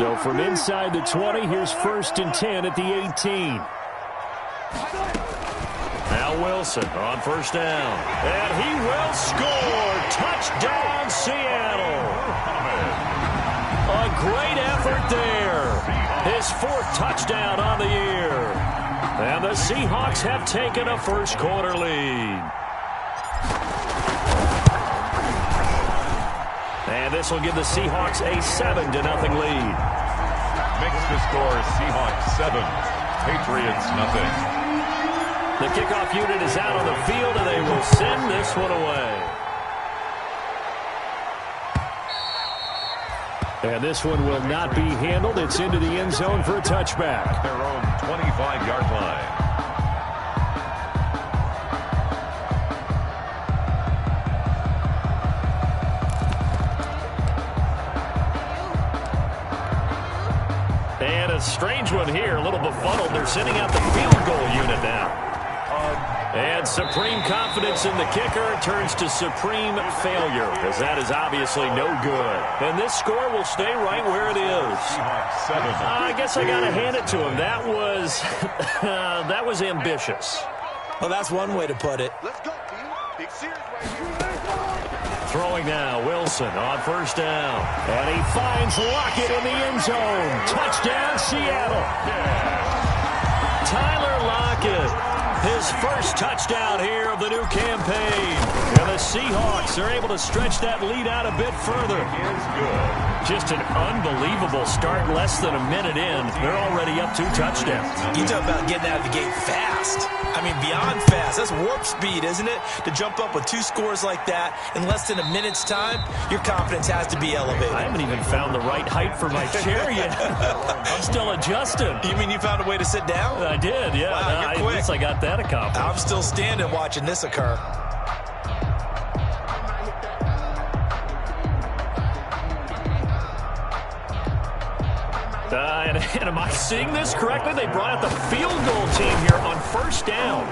So from inside the 20, here's 1st and 10 at the 18. Now Wilson on 1st down. And he will score. Touchdown, Seattle. A great effort there. His 4th touchdown on the year. And the Seahawks have taken a first-quarter lead. And this will give the Seahawks a 7-0 lead. Makes the score Seahawks 7, Patriots nothing. The kickoff unit is out on the field, and they will send this one away. And this one will not be handled. It's into the end zone for a touchback. Their own 25-yard line. And a strange one here, a little befuddled. They're sending out the field goal unit now. And supreme confidence in the kicker turns to supreme failure, as that is obviously no good. And this score will stay right where it is. I guess I got to hand it to him. That was that was ambitious. Well, that's one way to put it. Let's go, team. Big series right here. Throwing now, Wilson on 1st down. And he finds Lockett in the end zone. Touchdown, Seattle. Tyler Lockett. His first touchdown here of the new campaign. And the Seahawks are able to stretch that lead out a bit further. Just an unbelievable start. Less than a minute in, they're already up 2 touchdowns. You talk about getting out of the gate fast. I mean, beyond fast. That's warp speed, isn't it? To jump up with 2 scores like that in less than a minute's time, your confidence has to be elevated. I haven't even found the right height for my chair yet. I'm still adjusting. You mean you found a way to sit down? I did, yeah. Wow, you're quick. At least I got that accomplished. I'm still standing watching this occur. And am I seeing this correctly? They brought out the field goal team here on 1st down.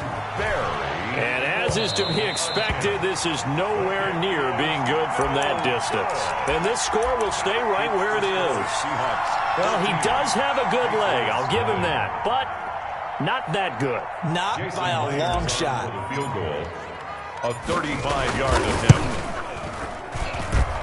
And as is to be expected, this is nowhere near being good from that distance. And this score will stay right where it is. Well, he does have a good leg. I'll give him that. But not that good. Not by a long shot. Field goal. A 35-yard attempt.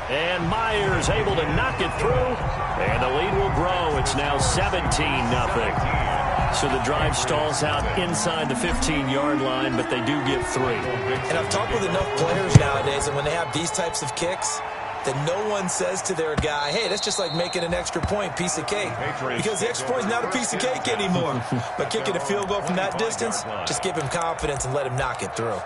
And Myers able to knock it through. And the lead will grow. It's now 17-0. So the drive stalls out inside the 15-yard line, but they do get 3. And I've talked with enough players nowadays, and when they have these types of kicks, that no one says to their guy, hey, that's just like making an extra point, piece of cake. Because the extra point is not a piece of cake anymore. But kicking a field goal from that distance, just give him confidence and let him knock it through.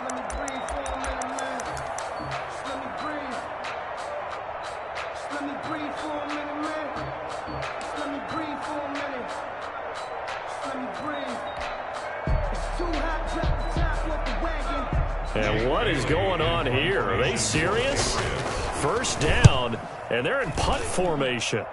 And what is going on here? Are they serious? 1st down, and they're in punt formation.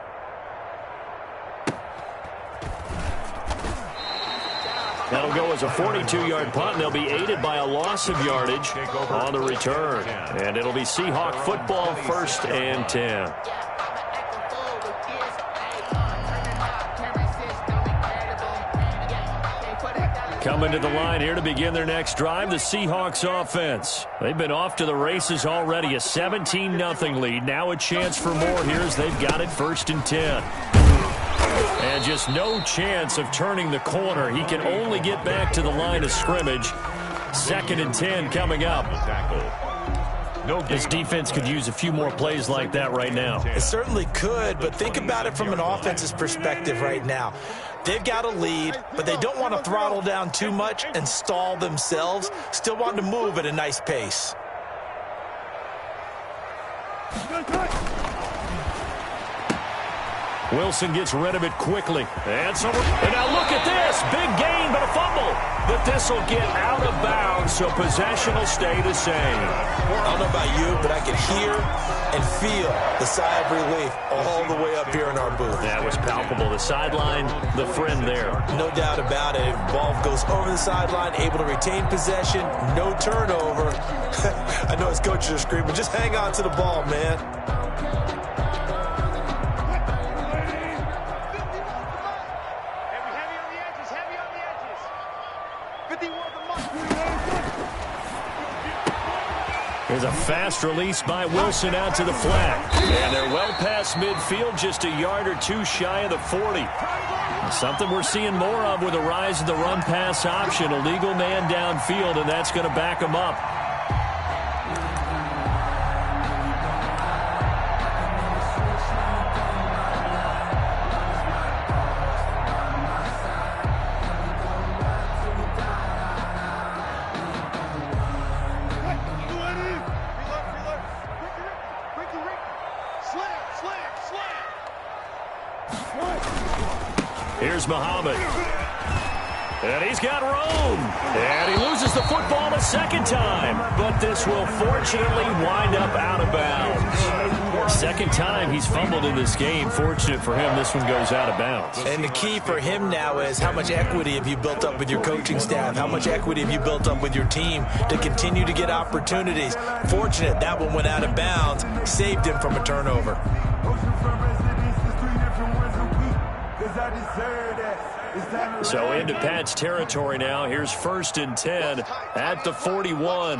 That'll go as a 42-yard punt, and they'll be aided by a loss of yardage on the return. And it'll be Seahawk football, 1st and 10. Coming to the line here to begin their next drive, the Seahawks offense. They've been off to the races already, a 17-0 lead. Now a chance for more here as they've got it 1st and 10. And just no chance of turning the corner. He can only get back to the line of scrimmage. 2nd and 10 coming up. This defense could use a few more plays like that right now. It certainly could, but think about it from an offense's perspective right now. They've got a lead, but they don't want to throttle down too much and stall themselves. Still want to move at a nice pace. Wilson gets rid of it quickly. And now look at this. Big gain, but a fumble. But this will get out of bounds, so possession will stay the same. I don't know about you, but I can hear and feel the sigh of relief all the way up here in our booth. That was palpable. The sideline, the friend there. No doubt about it. Ball goes over the sideline, able to retain possession, no turnover. I know his coaches are screaming, just hang on to the ball, man. There's a fast release by Wilson out to the flat. And they're well past midfield, just a yard or two shy of the 40. Something we're seeing more of with the rise of the run-pass option. A legal man downfield, and that's going to back him up. Here's Muhammad. And he's got room. And he loses the football a second time. But this will fortunately wind up out of bounds. Second time he's fumbled in this game. Fortunate for him, this one goes out of bounds. And the key for him now is how much equity have you built up with your coaching staff? How much equity have you built up with your team to continue to get opportunities? Fortunate that one went out of bounds. Saved him from a turnover. So into Pat's territory now. Here's 1st and 10 at the 41.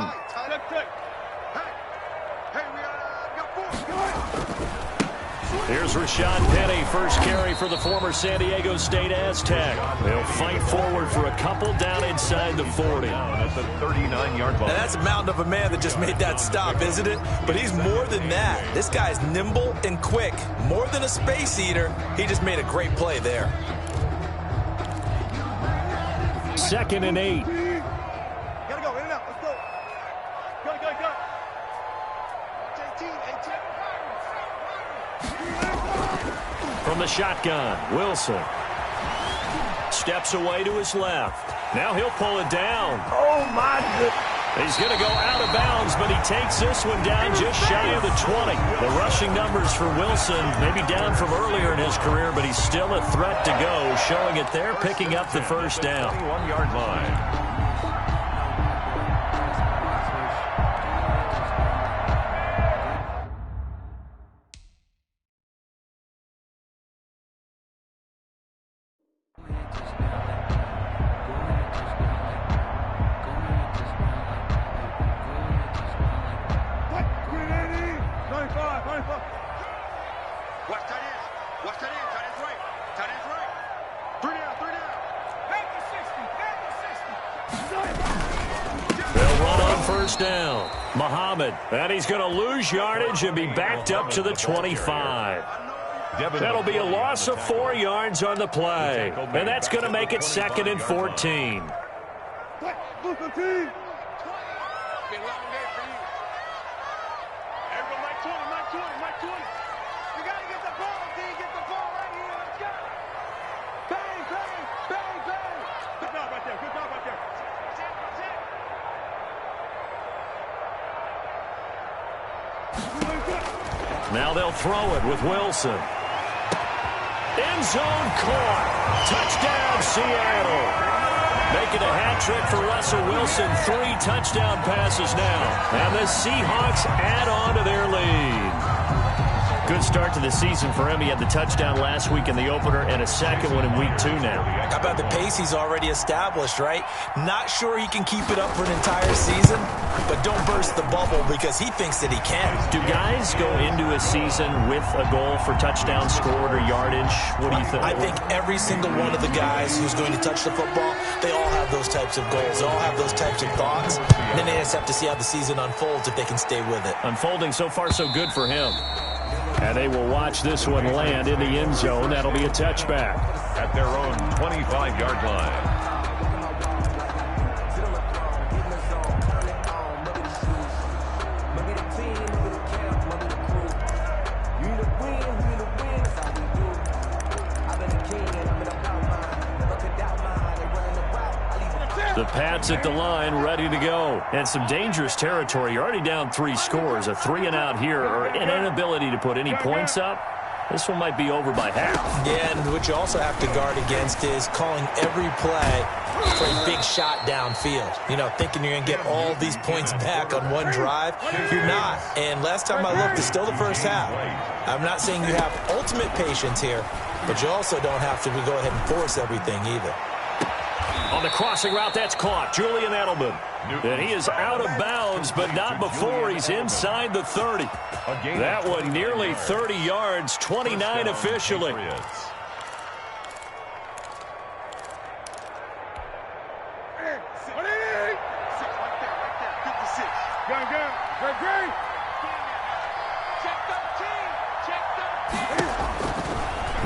Here's Rashad Penny, first carry for the former San Diego State Aztec. They'll fight forward for a couple down inside the 40. That's a 39-yard ball. Now that's a mountain of a man that just made that stop, isn't it? But he's more than that. This guy's nimble and quick. More than a space eater. He just made a great play there. 2nd and 8. Gotta go, in and out, let's go. Go. 18. From the shotgun, Wilson steps away to his left. Now he'll pull it down. Oh, my goodness. He's going to go out of bounds, but he takes this one down just shy of the 20. The rushing numbers for Wilson, maybe down from earlier in his career, but he's still a threat to go, showing it there, picking up the first down. 21-yard line. Down. Muhammad, and he's going to lose yardage and be backed up to the 25. That'll be a loss of 4 yards on the play. And that's going to make it 2nd and 14. Now they'll throw it with Wilson. End zone caught. Touchdown, Seattle. Making a hat trick for Russell Wilson. 3 touchdown passes now. And the Seahawks add on to their lead. Good start to the season for him. He had the touchdown last week in the opener and a second one in week 2 now. How about the pace he's already established, right? Not sure he can keep it up for an entire season, but don't burst the bubble because he thinks that he can. Do guys go into a season with a goal for touchdown scored or yardage? What do you think? I think every single one of the guys who's going to touch the football, they all have those types of goals. They all have those types of thoughts. And then they just have to see how the season unfolds if they can stay with it. Unfolding so far so good for him. And they will watch this one land in the end zone. That'll be a touchback. At their own 25-yard line. The Pats at the line, ready to go. And some dangerous territory. You're already down 3 scores. A 3-and-out here, or an inability to put any points up. This one might be over by half. Yeah, and what you also have to guard against is calling every play for a big shot downfield. You know, thinking you're going to get all these points back on one drive. You're not. And last time I looked, it's still the first half. I'm not saying you have ultimate patience here, but you also don't have to go ahead and force everything either. On the crossing route, that's caught. Julian Edelman. And he is out of bounds, but not before he's inside the 30. That one nearly 30 yards, 29 officially.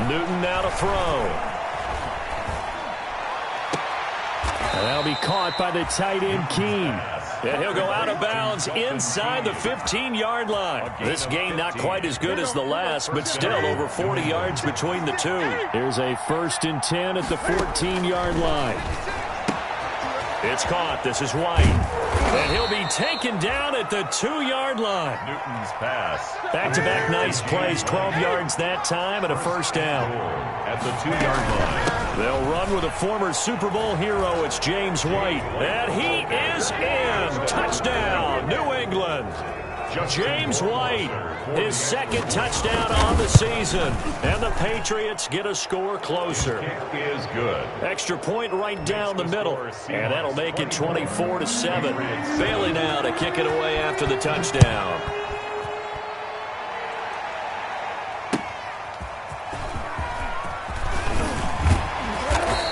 Newton now to throw. And that'll be caught by the tight end, Keene. And he'll go out of bounds inside the 15-yard line. This game not quite as good as the last, but still over 40 yards between the two. Here's a 1st and 10 at the 14-yard line. It's caught. This is White. And he'll be taken down at the 2-yard line. Newton's pass. Back-to-back nice plays. 12 yards that time and a 1st down. At the 2-yard line. They'll run with a former Super Bowl hero. It's James White. And he is in. Touchdown, New England. James White, his 2nd touchdown on the season. And the Patriots get a score closer. Kick is good. Extra point right down the middle. And that'll make it 24-7. Bailey now to kick it away after the touchdown.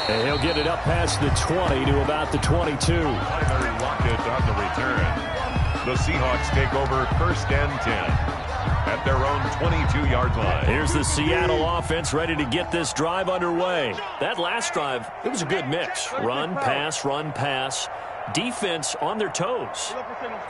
And he'll get it up past the 20 to about the 22. Tyler Lockett on the return. The Seahawks take over 1st and 10 at their own 22-yard line. Here's the Seattle offense ready to get this drive underway. That last drive, it was a good mix. Run, pass. Defense on their toes.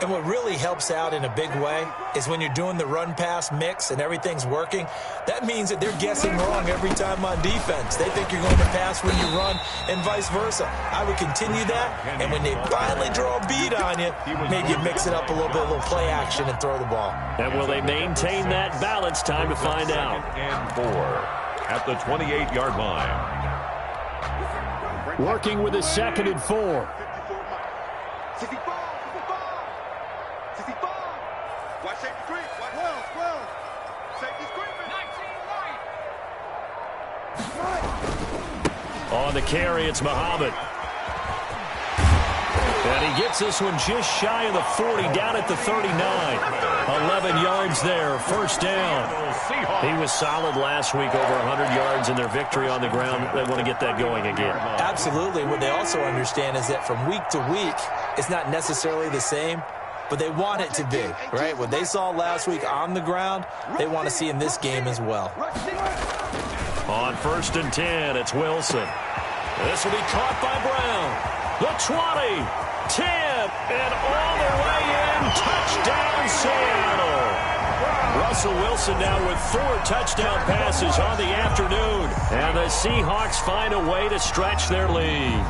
And what really helps out in a big way is when you're doing the run-pass mix and everything's working, that means that they're guessing wrong every time on defense. They think you're going to pass when you run and vice versa. I would continue that, and when they finally draw a beat on you, maybe you mix it up a little play action and throw the ball. And will they maintain that balance? Time to find out. And 4 at the 28-yard line. Working with a 2nd and 4. On the carry, it's Muhammad. And he gets this one just shy of the 40, down at the 39. 11 yards there, 1st down. He was solid last week, over 100 yards in their victory on the ground. They want to get that going again. Absolutely. What they also understand is that from week to week, it's not necessarily the same, but they want it to be, right? What they saw last week on the ground, they want to see in this game as well. On 1st and 10, it's Wilson. This will be caught by Brown. The 20, 10, and all the way in. Touchdown, Seattle. Russell Wilson now with 4 touchdown passes on the afternoon. And the Seahawks find a way to stretch their lead.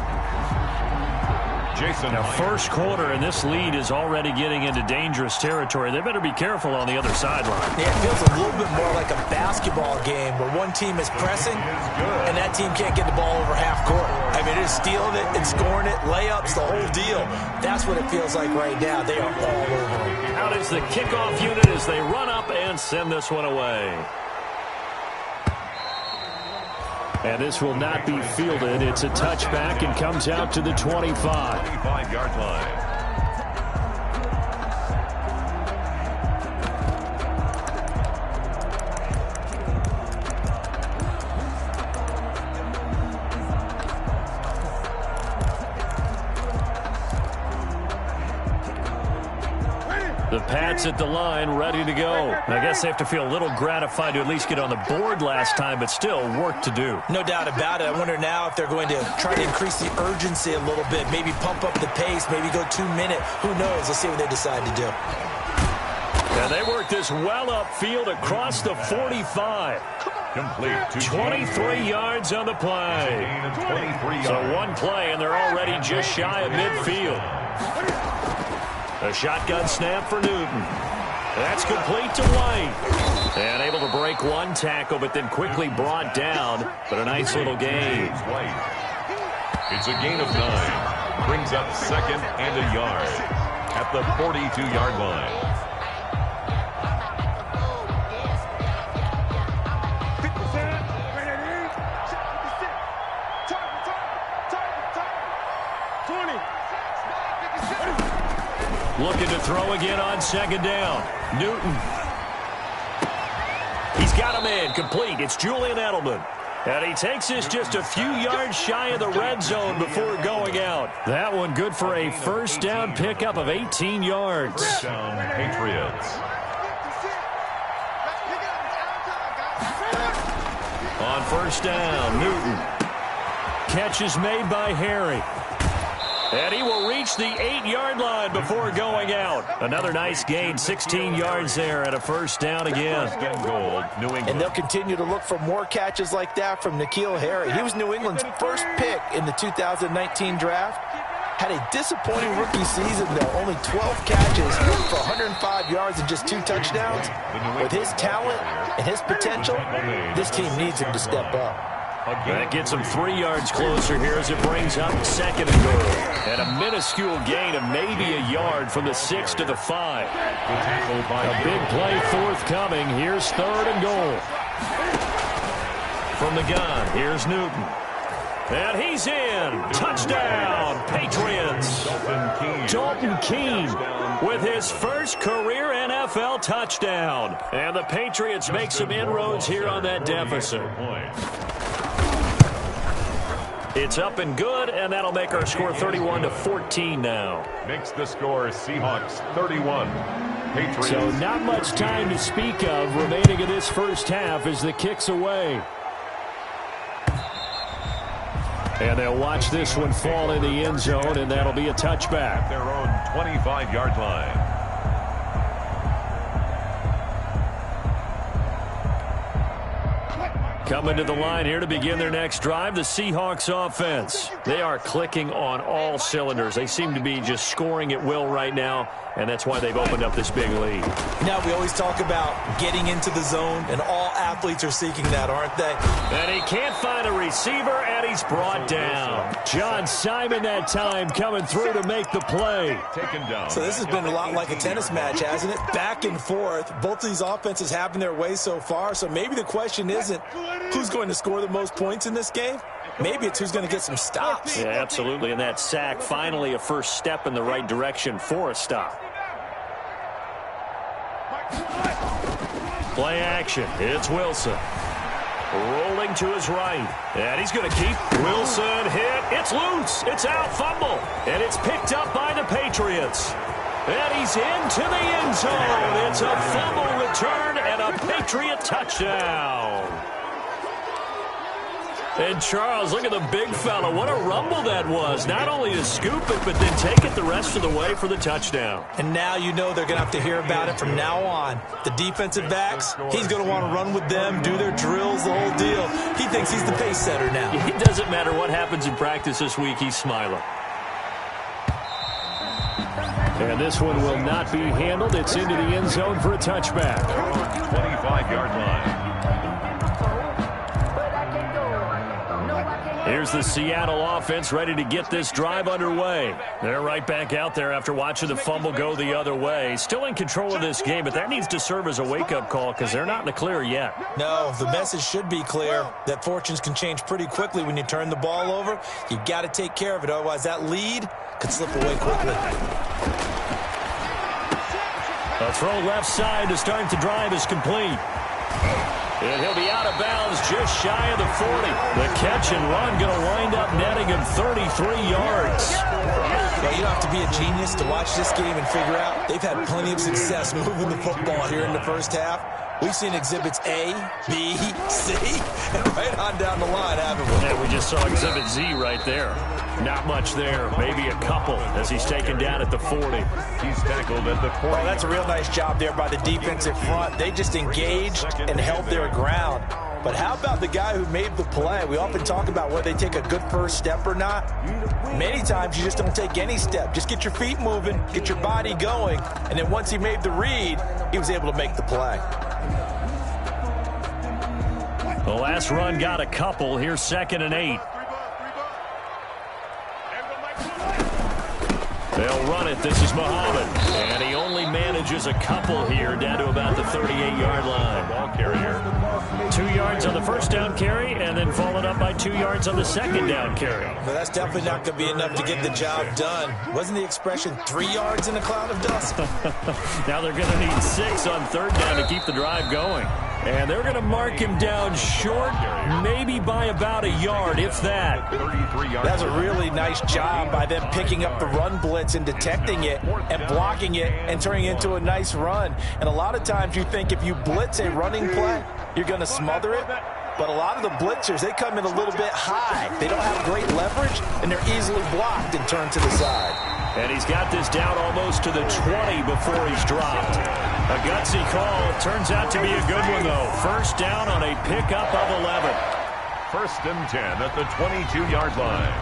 Now, 1st quarter, and this lead is already getting into dangerous territory. They better be careful on the other sideline. Yeah, it feels a little bit more like a basketball game where one team is pressing and that team can't get the ball over half court. I mean, they're stealing it and scoring it, layups, the whole deal. That's what it feels like right now. They are all over it. Out is the kickoff unit as they run up and send this one away. And this will not be fielded. It's a touchback and comes out to the 25. 25-yard line. The Pats at the line, ready to go. I guess they have to feel a little gratified to at least get on the board last time, but still work to do. No doubt about it. I wonder now if they're going to try to increase the urgency a little bit, maybe pump up the pace, maybe go 2-minute. Who knows? Let's see what they decide to do. And they work this well upfield across the 45. Complete. 23 yards on the play. So one play, and they're already just shy of midfield. A shotgun snap for Newton. That's complete to White. And able to break one tackle, but then quickly brought down. But a nice little gain. It's a gain of 9. Brings up 2nd and a yard at the 42-yard line. Looking to throw again on second down. Newton. He's got him in. Complete. It's Julian Edelman. And he takes this just a few yards shy of the red zone before going out. That one good for a first down pickup of 18 yards. First down, Patriots. On first down, Newton. Catch is made by Harry. And he will reach the 8-yard line before going out. Another nice gain, 16 yards there and a first down again. First and goal, New England. And they'll continue to look for more catches like that from N'Keal Harry. He was New England's first pick in the 2019 draft. Had a disappointing rookie season, though. Only 12 catches for 105 yards and just 2 touchdowns. With his talent and his potential, this team needs him to step up. That gets him 3 yards closer here as it brings up second and goal. And a minuscule gain of maybe a yard from the 6 to the 5. A big play forthcoming. Here's third and goal. From the gun, here's Newton. And he's in. Touchdown, Patriots. Dalton Keene with his first career NFL touchdown. And the Patriots make some inroads here on that deficit. It's up and good, and that'll make our score 31-14 now. Makes the score Seahawks 31. Patriots. So not much time to speak of remaining in this first half as the kick's away. And they'll watch this one fall in the end zone, and that'll be a touchback. Their own 25-yard line. Coming to the line here to begin their next drive, the Seahawks offense. They are clicking on all cylinders. They seem to be just scoring at will right now, and that's why they've opened up this big lead. Now, we always talk about getting into the zone, and all athletes are seeking that, aren't they? And he can't find a receiver, and he's brought down. John Simon that time coming through to make the play. Taken down. So this has been a lot like a tennis match, hasn't it? Back and forth. Both of these offenses having their way so far, so maybe the question isn't who's going to score the most points in this game. Maybe it's who's going to get some stops. Yeah, absolutely. And that sack, finally a first step in the right direction for a stop. Play action. It's Wilson. Rolling to his right. And he's going to keep. Wilson hit. It's loose. It's out. Fumble. And it's picked up by the Patriots. And he's into the end zone. It's a fumble return and a Patriot touchdown. And Charles, look at the big fella. What a rumble that was. Not only to scoop it, but then take it the rest of the way for the touchdown. And now you know they're going to have to hear about it from now on. The defensive backs, he's going to want to run with them, do their drills, the whole deal. He thinks he's the pace setter now. It doesn't matter what happens in practice this week. He's smiling. And this one will not be handled. It's into the end zone for a touchback. 25-yard line. Here's the Seattle offense ready to get this drive underway. They're right back out there after watching the fumble go the other way. Still in control of this game, but that needs to serve as a wake-up call because they're not in the clear yet. No, the message should be clear that fortunes can change pretty quickly when you turn the ball over. You've got to take care of it, otherwise that lead could slip away quickly. A throw left side to start the drive is complete. And he'll be out of bounds just shy of the 40. The catch and run going to wind up netting him 33 yards. Well, you don't have to be a genius to watch this game and figure out they've had plenty of success moving the football here in the first half. We've seen exhibits A, B, C, and right on down the line, haven't we? Yeah, we just saw exhibit Z right there. Not much there, maybe a couple as he's taken down at the 40. He's tackled at the 40. Well, that's a real nice job there by the defensive front. They just engaged and held their ground. But how about the guy who made the play? We often talk about whether they take a good first step or not. Many times you just don't take any step. Just get your feet moving, get your body going, and then once he made the read, he was able to make the play. The last run got a couple. Here's 2nd and 8. They'll run it. This is Muhammad. And he only manages a couple here down to about the 38-yard line. Ball carrier. 2 yards on the first down carry and then followed up by 2 yards on the second down carry. But that's definitely not going to be enough to get the job done. Wasn't the expression 3 yards in a cloud of dust? Now they're going to need 6 on third down to keep the drive going. And they're going to mark him down short, maybe by about a yard, if that. 33 yards. That's a really nice job by them picking up the run blitz and detecting it and blocking it and turning it into a nice run. And a lot of times you think if you blitz a running play, you're going to smother it. But a lot of the blitzers, they come in a little bit high. They don't have great leverage, and they're easily blocked and turned to the side. And he's got this down almost to the 20 before he's dropped. A gutsy call. Turns out to be a good one, though. First down on a pickup of 11. First and 10 at the 22-yard line.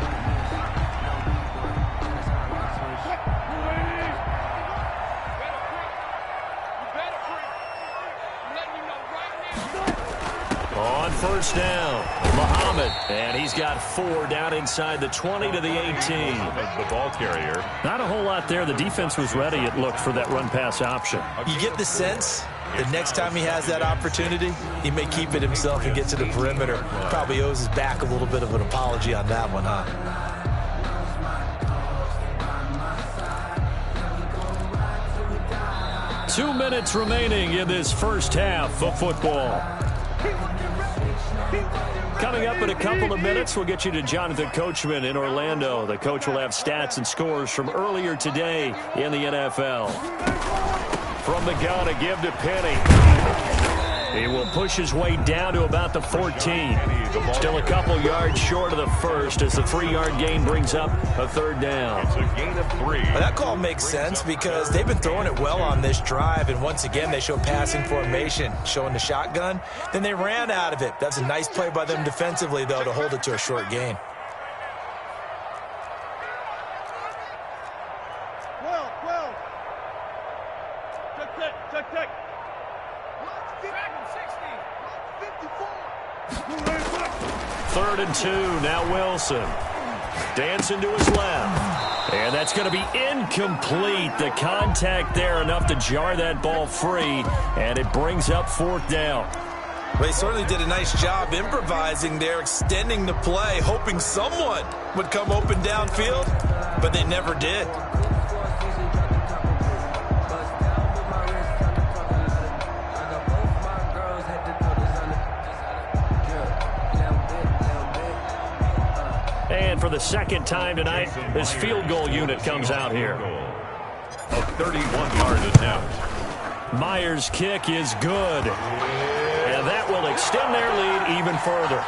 On first down, Muhammad, and he's got 4 down inside the 20 to the 18. The ball carrier. Not a whole lot there. The defense was ready, it looked, for that run-pass option. You get the sense that next time he has that opportunity, he may keep it himself and get to the perimeter. Probably owes his back a little bit of an apology on that one, huh? Two minutes remaining in this first half of football. Coming up in a couple of minutes, we'll get you to Jonathan Coachman in Orlando. The coach will have stats and scores from earlier today in the NFL. From the gun, a give to Penny. He will push his way down to about the 14. Still a couple yards short of the first as the 3-yard gain brings up a third down. It's a gain of 3. Well, that call makes sense because they've been throwing it well on this drive, and once again they show passing formation, showing the shotgun. Then they ran out of it. That's a nice play by them defensively, though, to hold it to a short gain. Third and 2, now Wilson. Dancing to his left. And that's going to be incomplete. The contact there enough to jar that ball free, and it brings up fourth down. Well, they certainly did a nice job improvising there, extending the play, hoping someone would come open downfield, but they never did. And for the second time tonight, this field goal unit comes out here. A 31-yard attempt. Myers' kick is good. And that will extend their lead even further.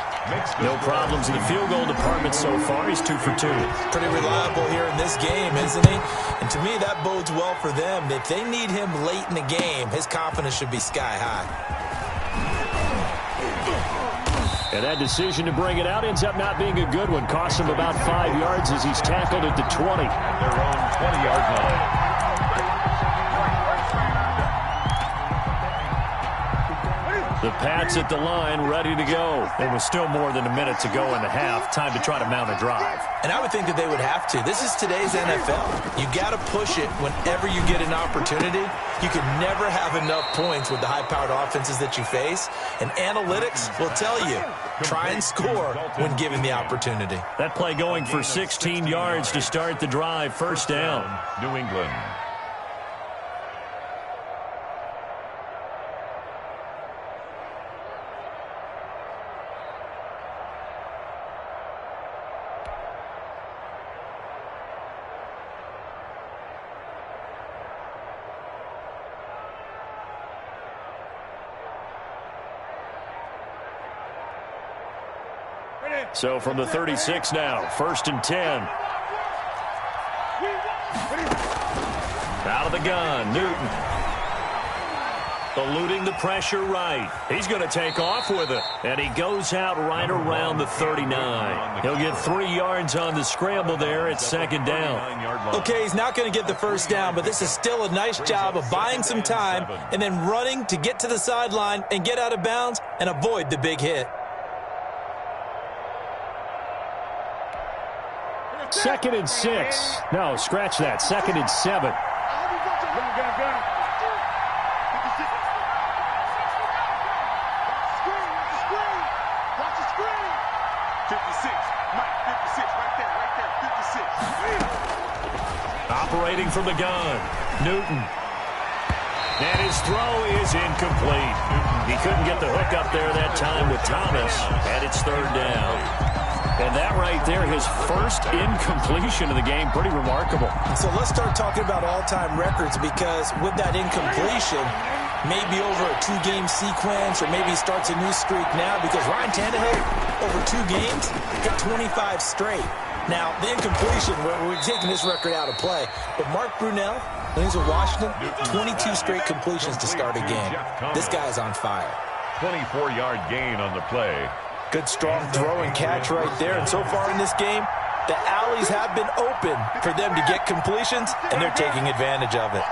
No problems in the field goal department so far. He's 2 for 2. Pretty reliable here in this game, isn't he? And to me, that bodes well for them. If they need him late in the game, his confidence should be sky high. And that decision to bring it out ends up not being a good one. Costs him about 5 yards as he's tackled at the 20. Their own 20-yard line. The Pats at the line, ready to go. There was still more than a minute to go in the half. Time to try to mount a drive. And I would think that they would have to. This is today's NFL. You got to push it whenever you get an opportunity. You can never have enough points with the high-powered offenses that you face. And analytics will tell you, try and score when given the opportunity. That play going for 16 yards to start the drive. First down. New England. So from the 36 now, first and 10. Out of the gun, Newton. Eluding the pressure right. He's going to take off with it. And he goes out right around the 39. He'll get 3 yards on the scramble there at second down. Okay, he's not going to get the first down, but this is still a nice job of buying some time and then running to get to the sideline and get out of bounds and avoid the big hit. 2nd and 6. No, scratch that. 2nd and 7. Operating from the gun, Newton. And his throw is incomplete. He couldn't get the hook up there that time with Thomas, and it's 3rd down. And that right there, his first incompletion of the game, pretty remarkable. So let's start talking about all-time records, because with that incompletion, maybe over a 2-game sequence, or maybe he starts a new streak now, because Ryan Tannehill, over 2 games, hit 25 straight. Now, the incompletion, we're taking this record out of play. But Mark Brunell, when he's with Washington, 22 straight completions to start a game. This guy's on fire. 24-yard gain on the play. Good, strong throw and catch right there. And so far in this game, the alleys have been open for them to get completions, and they're taking advantage of it.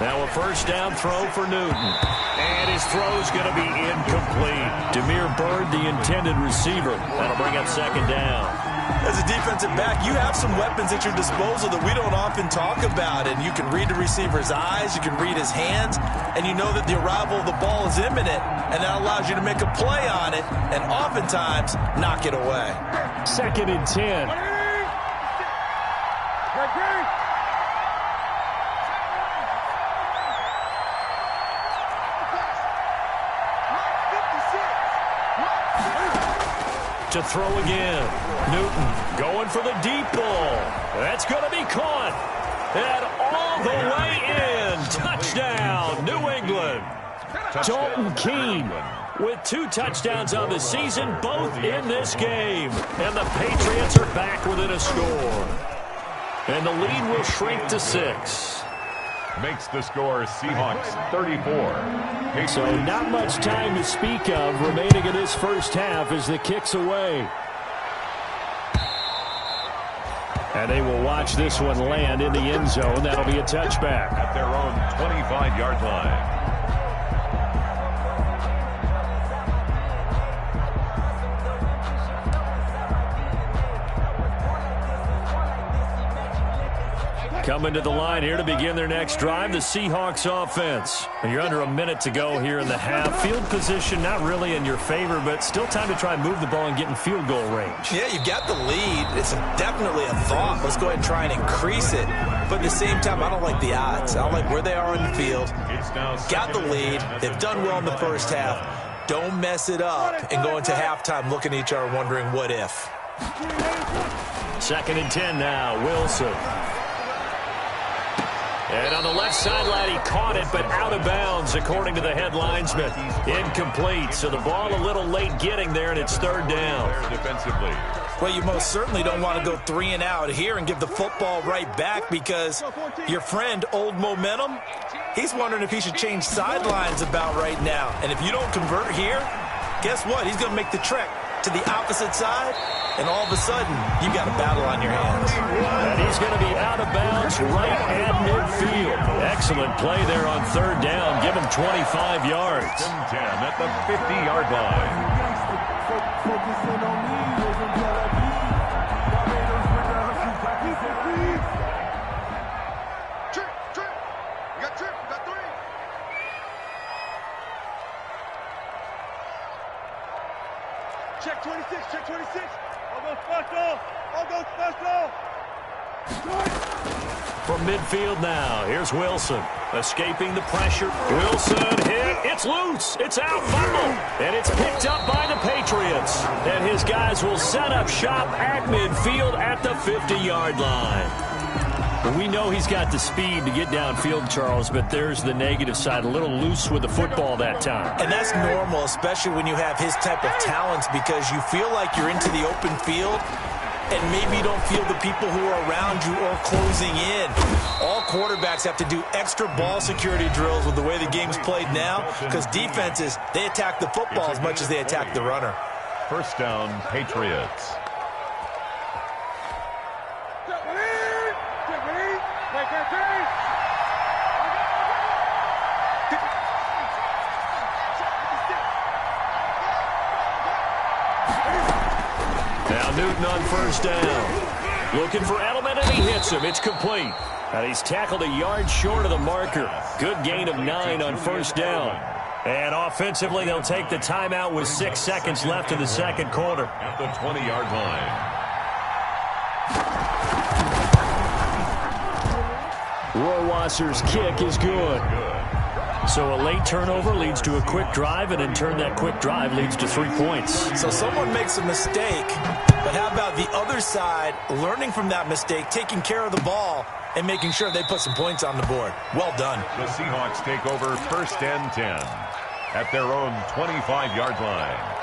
Now a 1st down throw for Newton. And his throw's going to be incomplete. Damiere Byrd, the intended receiver. That'll bring up 2nd down. As a defensive back, you have some weapons at your disposal that we don't often talk about. And you can read the receiver's eyes, you can read his hands, and you know that the arrival of the ball is imminent. And that allows you to make a play on it and oftentimes knock it away. 2nd and 10. To throw again. Newton going for the deep ball. That's going to be caught. And all the way in. Touchdown, New England. Dalton Keene with 2 touchdowns on the season, both in this game. And the Patriots are back within a score. And the lead will shrink to 6. Makes the score Seahawks 34. So not much time to speak of remaining in this first half as the kick's away. And they will watch this one land in the end zone. That'll be a touchback. At their own 25-yard line. Coming to the line here to begin their next drive, the Seahawks offense. And you're under a minute to go here in the half. Field position not really in your favor, but still time to try and move the ball and get in field goal range. Yeah, you've got the lead. It's definitely a thought. Let's go ahead and try and increase it. But at the same time, I don't like the odds. I don't like where they are on the field. Got the lead. They've done well in the first half. Don't mess it up and go into halftime looking at each other wondering what if. 2nd and 10 now, Wilson. And on the left sideline, he caught it, but out of bounds, according to the head linesman. Incomplete, so the ball a little late getting there, and it's 3rd down. Defensively. Well, you most certainly don't want to go 3 and out here and give the football right back, because your friend, Old Momentum, he's wondering if he should change sidelines about right now. And if you don't convert here, guess what? He's going to make the trek to the opposite side, and all of a sudden, you've got a battle on your hands. And he's going to be out of bounds right at midfield. Excellent play there on 3rd down. Give him 25 yards. 10 at the 50-yard line. Check 26, check 26. I'll go special. I'll go special. From midfield now, here's Wilson. Escaping the pressure. Wilson hit. It's loose. It's out. Fumble. And it's picked up by the Patriots. And his guys will set up shop at midfield at the 50-yard line. We know he's got the speed to get downfield, Charles, but there's the negative side. A little loose with the football that time. And that's normal, especially when you have his type of talents, because you feel like you're into the open field, and maybe you don't feel the people who are around you or closing in. All quarterbacks have to do extra ball security drills with the way the game's played now, because defenses, they attack the football as much as they attack the runner. 1st down, Patriots. Now Newton on first down. Looking for Edelman, and he hits him. It's complete. And he's tackled a yard short of the marker. Good gain of 9 on first down. And offensively, they'll take the timeout with 6 seconds left in the second quarter. At the 20-yard line. Rohrwasser's kick is good. So a late turnover leads to a quick drive, and in turn that quick drive leads to 3 points. So someone makes a mistake, but how about the other side learning from that mistake, taking care of the ball, and making sure they put some points on the board? Well done. The Seahawks take over first and 10 at their own 25-yard line.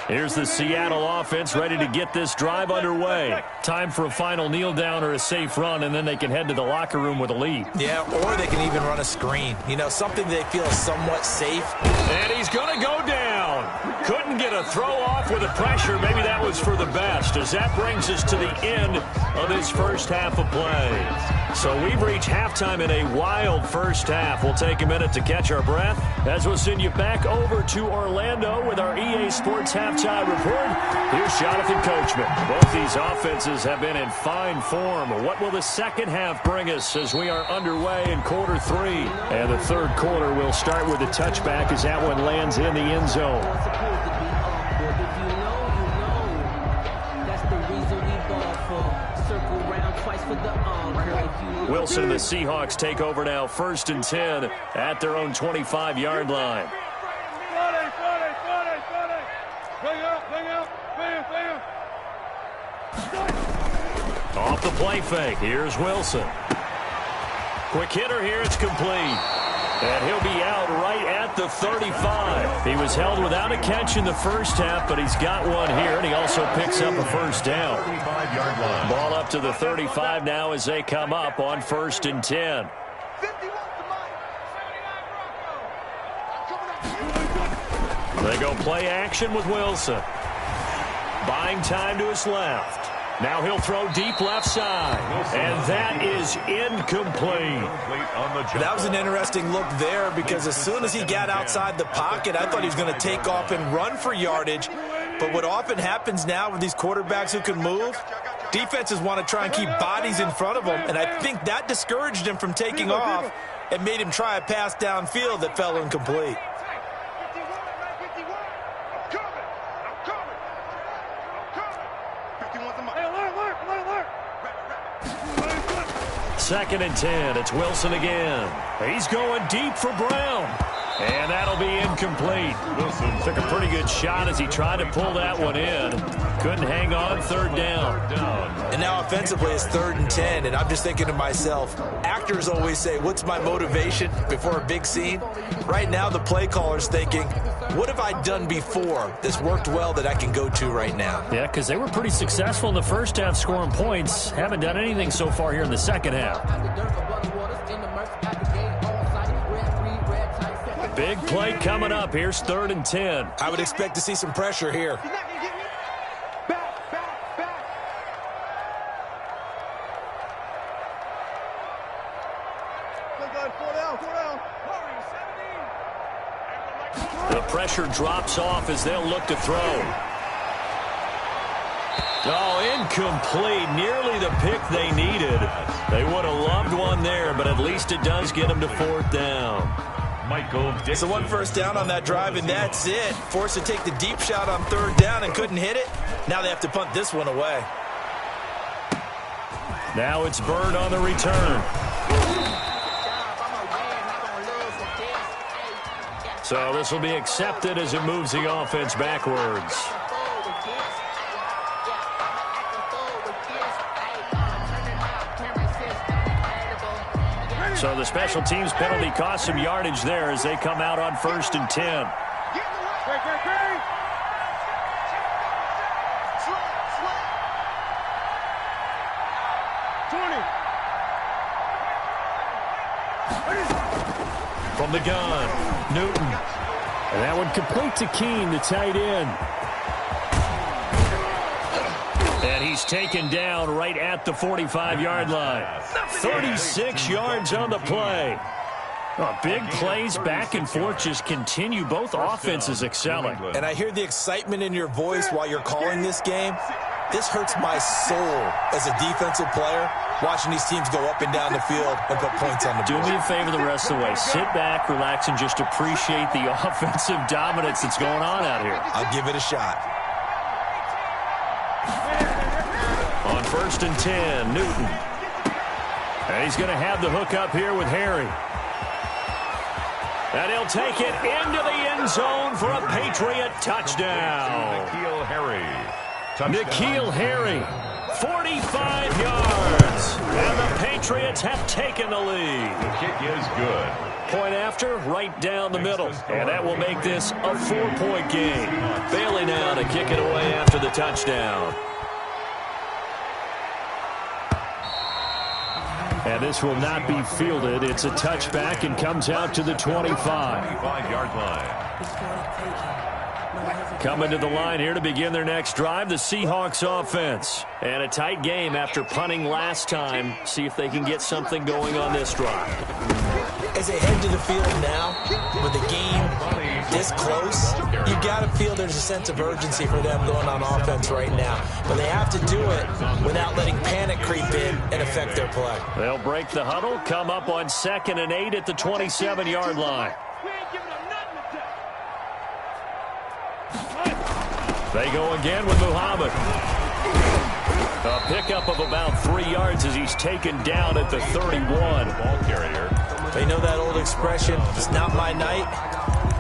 Here's the Seattle offense ready to get this drive underway. Time for a final kneel down or a safe run, and then they can head to the locker room with a lead. Yeah, or they can even run a screen. You know, something they feel somewhat safe. And he's going to go down. Couldn't get a throw off with the pressure. Maybe that was for the best, as that brings us to the end of this first half of play. So we've reached halftime in a wild first half. We'll take a minute to catch our breath as we'll send you back over to Orlando with our EA Sports Halftime Report. Here's Jonathan Coachman. Both these offenses have been in fine form. What will the second half bring us as we are underway in quarter 3? And the third quarter will start with a touchback as that one lands in the end zone. Wilson and the Seahawks take over now, first and 10 at their own 25-yard line. Off the play fake, here's Wilson. Quick hitter here, it's complete. And he'll be out right at the 35. He was held without a catch in the first half, but he's got one here, and he also picks up a first down. Ball up to the 35 now as they come up on first and 10. They go play action with Wilson. Buying time to his left. Now he'll throw deep left side, and that is incomplete. That was an interesting look there, because as soon as he got outside the pocket, I thought he was going to take off and run for yardage. But what often happens now with these quarterbacks who can move, defenses want to try and keep bodies in front of them, and I think that discouraged him from taking off and made him try a pass downfield that fell incomplete. Second and 10. It's Wilson again. He's going deep for Brown. And that'll be incomplete. Wilson took a pretty good shot as he tried to pull that one in. Couldn't hang on, third down. And now offensively it's third and 10, and I'm just thinking to myself, actors always say, what's my motivation before a big scene? Right now the play caller's thinking, what have I done before that's worked well that I can go to right now? Yeah, because they were pretty successful in the first half scoring points. Haven't done anything so far here in the second half. Big play coming up. Here's third and 10. I would expect to see some pressure here. The pressure drops off as they'll look to throw. Oh, incomplete. Nearly the pick they needed. They would have loved one there, but at least it does get them to fourth down. So one first down on that drive, and that's it. Forced to take the deep shot on third down and couldn't hit it. Now they have to punt this one away. Now it's Bird on the return. So this will be accepted as it moves the offense backwards. So the special teams penalty cost some yardage there as they come out on first and 10. From the gun, Newton. And that one complete to Keene, the tight end. And he's taken down right at the 45-yard line. 36 yards on the play. Big plays back and forth just continue. Both offenses excelling. And I hear the excitement in your voice while you're calling this game. This hurts my soul as a defensive player, watching these teams go up and down the field and put points on the board. Do me a favor the rest of the way. Sit back, relax, and just appreciate the offensive dominance that's going on out here. I'll give it a shot. On 1st and 10, Newton. And he's going to have the hook up here with Harry. And he'll take it into the end zone for a Patriot touchdown. N'Keal Harry. N'Keal Harry, 45 yards. And the Patriots have taken the lead. The kick is good. Point after, right down the middle. And that will make this a 4-point game. Bailey now to kick it away after the touchdown. And this will not be fielded. It's a touchback and comes out to the 25. 25-yard line. Coming to the line here to begin their next drive, the Seahawks offense. And a tight game after punting last time. See if they can get something going on this drive. As they head to the field now, with the game this close, you got to feel there's a sense of urgency for them going on offense right now. But they have to do it without letting panic creep in and affect their play. They'll break the huddle, come up on 2nd and 8 at the 27-yard line. They go again with Muhammad. A pickup of about 3 yards as he's taken down at the 31. Ball carrier. They know that old expression, it's not my night.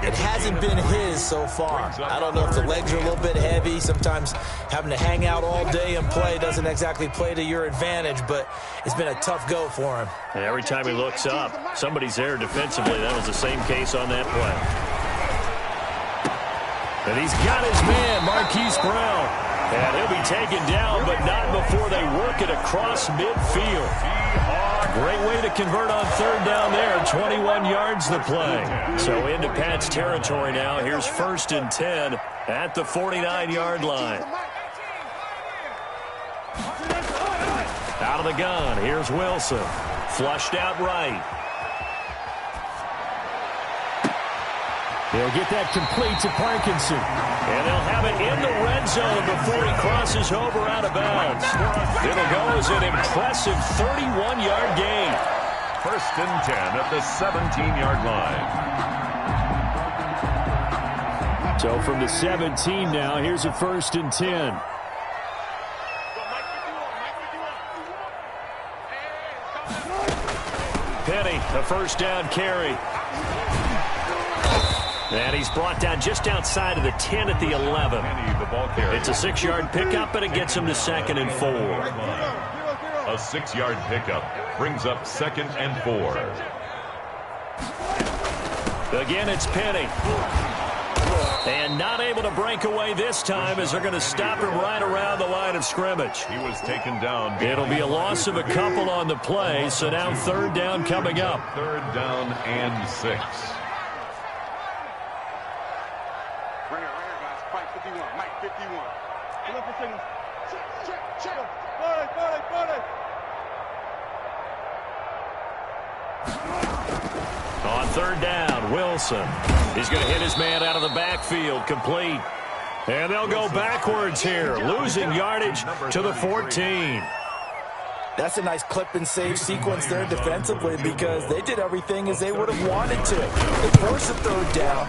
It hasn't been his so far. I don't know if the legs are a little bit heavy. Sometimes having to hang out all day and play doesn't exactly play to your advantage, but it's been a tough go for him. And every time he looks up, somebody's there defensively. That was the same case on that play. And he's got his man, Marquise Brown. And he'll be taken down, but not before they work it across midfield. Great way to convert on 3rd down there. 21 yards the play. So into Pat's territory now. Here's 1st and 10 at the 49-yard line. Out of the gun. Here's Wilson. Flushed out right. He'll get that complete to Parkinson. And they'll have it in the red zone before he crosses over out of bounds. It'll go as an impressive 31-yard gain. 1st and 10 at the 17-yard line. So from the 17 now, here's a 1st and 10. Penny, a 1st down carry. And he's brought down just outside of the 10 at the 11. It's a 6-yard pickup, and it gets him to 2nd and 4. A 6-yard pickup brings up 2nd and 4. Again, it's Penny. And not able to break away this time as they're going to stop him right around the line of scrimmage. He was taken down. It'll be a loss of a couple on the play, so now 3rd down coming up. 3rd down and 6. On 3rd down, Wilson. He's going to hit his man out of the backfield, complete. And they'll go backwards here, losing yardage to the 14. That's a nice clip and save sequence there defensively because they did everything as they would have wanted to. They forced a 3rd down,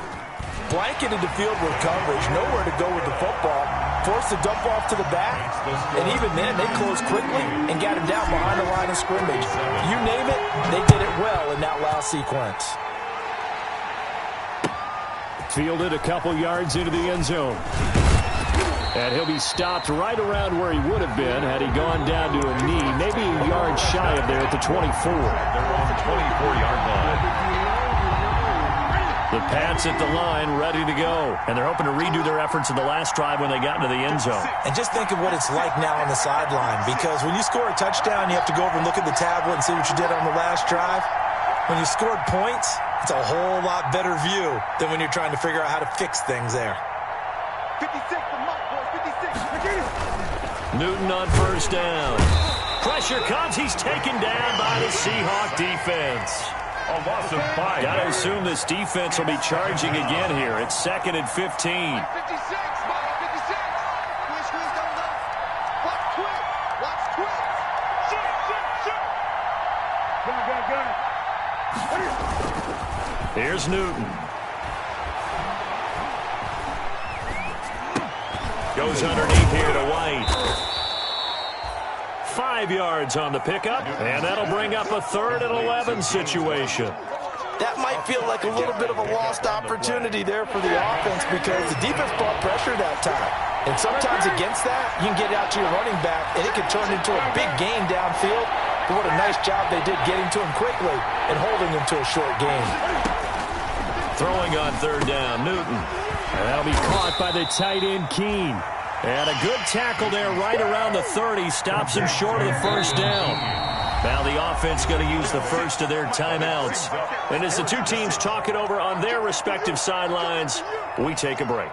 blanketed the field with coverage, nowhere to go with the football, forced to dump off to the back, and even then they closed quickly and got him down behind the line of scrimmage. You name it, they did it well in that last sequence. Fielded a couple yards into the end zone. And he'll be stopped right around where he would have been had he gone down to a knee, maybe a yard shy of there at the 24. They're on the 24-yard line. The Pats at the line, ready to go. And they're hoping to redo their efforts in the last drive when they got into the end zone. And just think of what it's like now on the sideline, because when you score a touchdown, you have to go over and look at the tablet and see what you did on the last drive. When you scored points, it's a whole lot better view than when you're trying to figure out how to fix things there. 56 for Mike, boys. 56. Newton on 1st down. Pressure comes. He's taken down by the Seahawk defense. A loss of 5. Got to assume this defense will be charging again here. It's 2nd and 15. Here's Newton. Goes underneath here to White. 5 yards on the pickup, and that'll bring up a 3rd and 11 situation. That might feel like a little bit of a lost opportunity there for the offense because the defense brought pressure that time. And sometimes against that, you can get out to your running back, and it can turn into a big gain downfield. But what a nice job they did getting to him quickly and holding him to a short gain. Throwing on 3rd down, Newton. And that'll be caught by the tight end, Keene. And a good tackle there right around the 30. Stops him short of the 1st down. Now the offense going to use the first of their timeouts. And as the two teams talk it over on their respective sidelines, we take a break.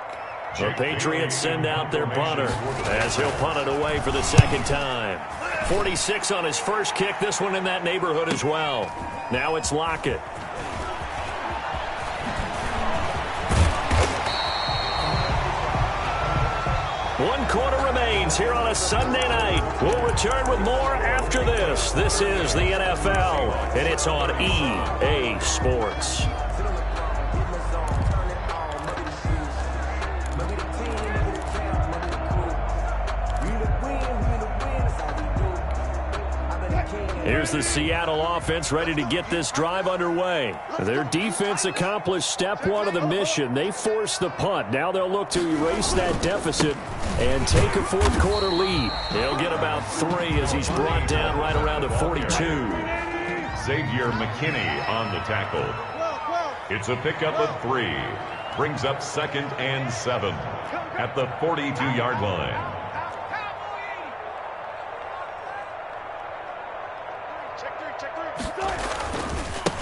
The Patriots send out their punter as he'll punt it away for the 2nd time. 46 on his first kick. This one in that neighborhood as well. Now it's Lockett. One quarter remains here on a Sunday night. We'll return with more after this. This is the NFL, and it's on EA Sports. Here's the Seattle offense ready to get this drive underway. Their defense accomplished step 1 of the mission. They forced the punt. Now they'll look to erase that deficit and take a 4th quarter lead. He'll get about 3 as he's brought down right around the 42. Xavier McKinney on the tackle. It's a pickup of 3. Brings up 2nd and 7 at the 42-yard line.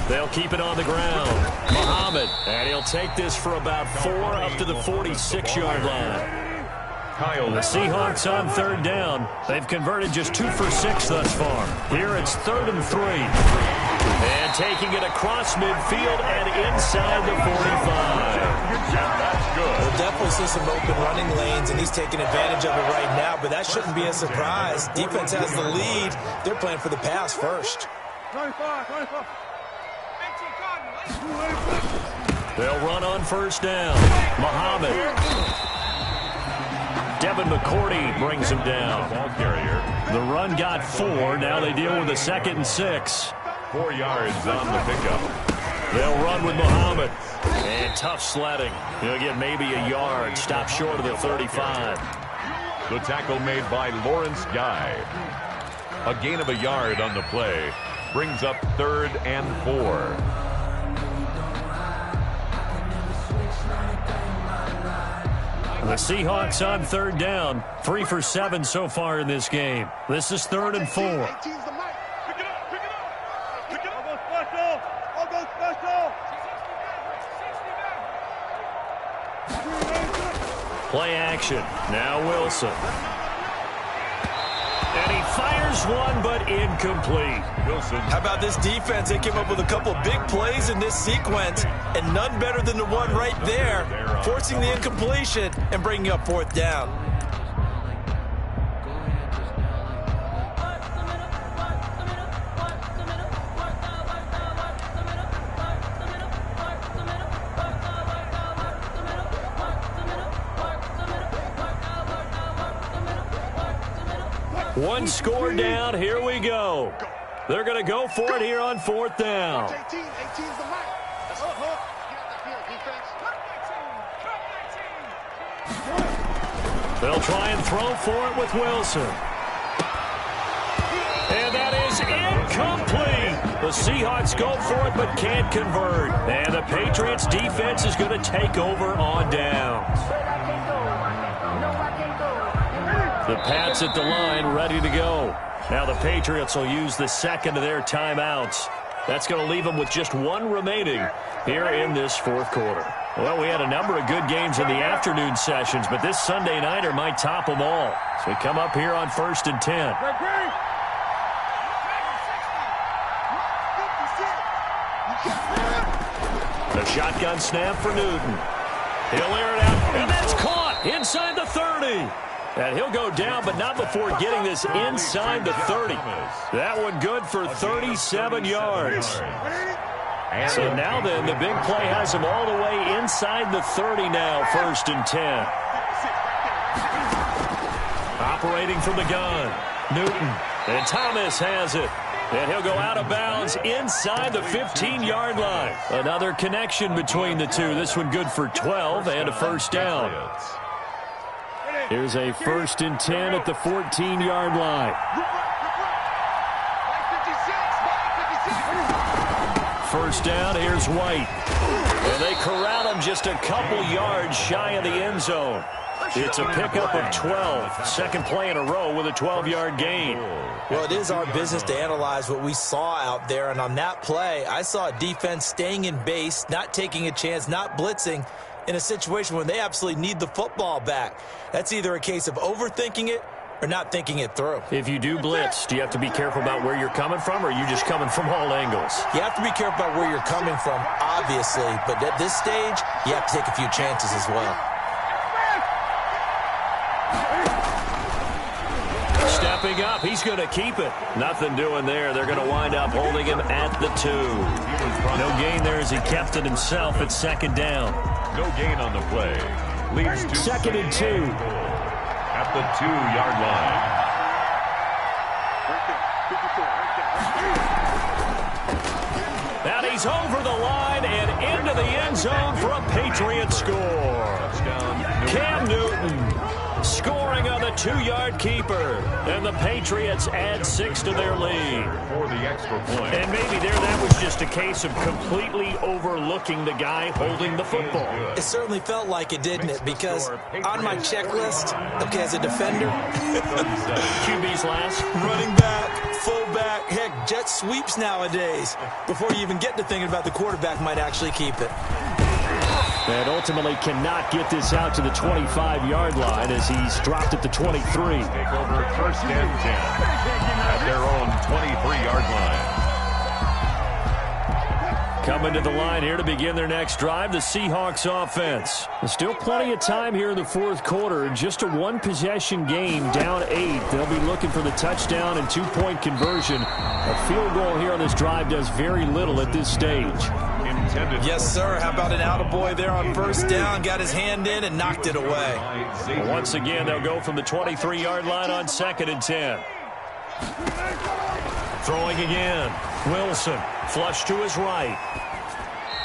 They'll keep it on the ground. Muhammad, and he'll take this for about 4 up to the 46-yard line. The Seahawks on 3rd down. They've converted just 2 for 6 thus far. Here it's 3rd and 3. And taking it across midfield and inside the 45. That's good. We'll definitely see some open running lanes, and he's taking advantage of it right now, but that shouldn't be a surprise. Defense has the lead. They're playing for the pass first. 25. They'll run on 1st down. Muhammad. Devin McCourty brings him down. Ball carrier. The run got 4. Now they deal with a 2nd and 6. 4 yards on the pickup. They'll run with Muhammad. And tough sledding. He'll get maybe a yard. Stop short of the 35. The tackle made by Lawrence Guy. A gain of a yard on the play. Brings up 3rd and 4. The Seahawks on 3rd down. 3 for 7 so far in this game. This is 3rd and 4. Play action. Now Wilson. And he fires one, but incomplete. Wilson. How about this defense? They came up with a couple big plays in this sequence, and none better than the one right there, forcing the incompletion and bringing up 4th down. One score down. Here we go. They're going to go for it here on 4th down. They'll try and throw for it with Wilson. And that is incomplete. The Seahawks go for it but can't convert. And the Patriots defense is going to take over on downs. The Pats at the line ready to go. Now the Patriots will use the 2nd of their timeouts. That's going to leave them with just 1 remaining here in this 4th quarter. Well, we had a number of good games in the afternoon sessions, but this Sunday nighter might top them all. So we come up here on 1st and 10. The shotgun snap for Newton. He'll air it out, and that's caught inside the 30. And he'll go down, but not before getting this inside the 30. That one good for 37 yards. So now then, the big play has him all the way inside the 30 now, 1st and 10. Operating from the gun, Newton, and Thomas has it. And he'll go out of bounds inside the 15-yard line. Another connection between the two. This one good for 12 and a 1st down. Here's a 1st and 10 at the 14-yard line. 1st down, here's White. And they corral him just a couple yards shy of the end zone. It's a pickup of 12. 2nd play in a row with a 12-yard gain. Well, it is our business to analyze what we saw out there. And on that play, I saw a defense staying in base, not taking a chance, not blitzing in a situation where they absolutely need the football back. That's either a case of overthinking it or not thinking it through. If you do blitz, do you have to be careful about where you're coming from, or are you just coming from all angles? You have to be careful about where you're coming from, obviously. But at this stage, you have to take a few chances as well. Stepping up, he's going to keep it. Nothing doing there. They're going to wind up holding him at the 2. No gain there as he kept it himself at 2nd down. No gain on the play. Leads to 2nd and 2. At the 2-yard line. And he's over the line and into the end zone for a Patriot score. Cam Newton scoring on the 2-yard keeper. And the Patriots add 6 to their lead. For the extra point. And maybe that was just a case of completely overlooking the guy holding the football. It certainly felt like it, didn't it? Because on my checklist, okay, as a defender, QB's last. Running back, fullback, heck, jet sweeps nowadays. Before you even get to thinking about the quarterback might actually keep it. And ultimately cannot get this out to the 25-yard line as he's dropped at the 23. Take over 1st and 10 at their own 23-yard line. Coming to the line here to begin their next drive, the Seahawks offense. There's still plenty of time here in the 4th quarter. Just a 1-possession game, down 8. They'll be looking for the touchdown and 2-point conversion. A field goal here on this drive does very little at this stage. Yes, sir. How about an attaboy there on 1st down? Got his hand in and knocked it away. Once again, they'll go from the 23-yard line on 2nd and 10. Throwing again. Wilson, flush to his right.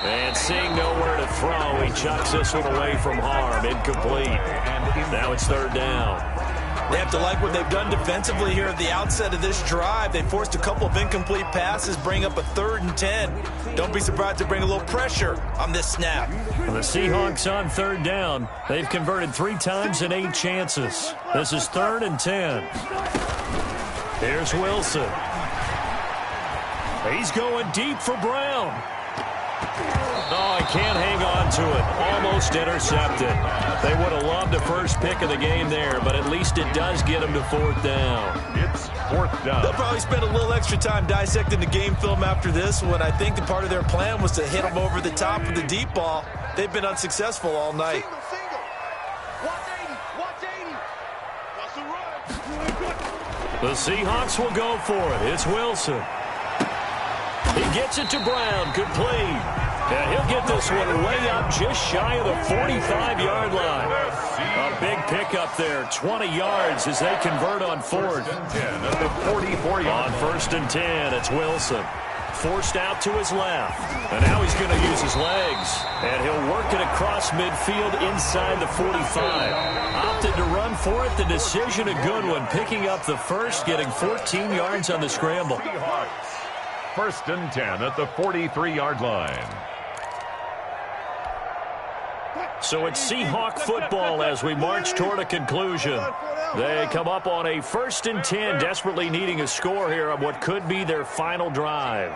And seeing nowhere to throw, he chucks this one away from harm. Incomplete. Now it's 3rd down. They have to like what they've done defensively here at the outset of this drive. They forced a couple of incomplete passes, bring up a 3rd and 10. Don't be surprised to bring a little pressure on this snap. And the Seahawks on 3rd down. They've converted 3 times in 8 chances. This is 3rd and 10. Here's Wilson. He's going deep for Brown. Oh, he can't hang on to it. Almost intercepted. They would have loved a first pick of the game there, but at least it does get them to 4th down. It's 4th down. They'll probably spend a little extra time dissecting the game film after this one. I think the part of their plan was to hit them over the top of the deep ball. They've been unsuccessful all night. Single. Watch 80. Watch the run. The Seahawks will go for it. It's Wilson. He gets it to Brown. Good play. And he'll get this one way up just shy of the 45-yard line. A big pickup there. 20 yards as they convert on 4th. 10 at the 44-yard On 1st and 10, it's Wilson. Forced out to his left. And now he's going to use his legs. And he'll work it across midfield inside the 45. Opted to run for it. The decision a good one. Picking up the first, getting 14 yards on the scramble. 1st and 10 at the 43-yard line. So it's Seahawk football as we march toward a conclusion. They come up on a 1st and 10, desperately needing a score here on what could be their final drive.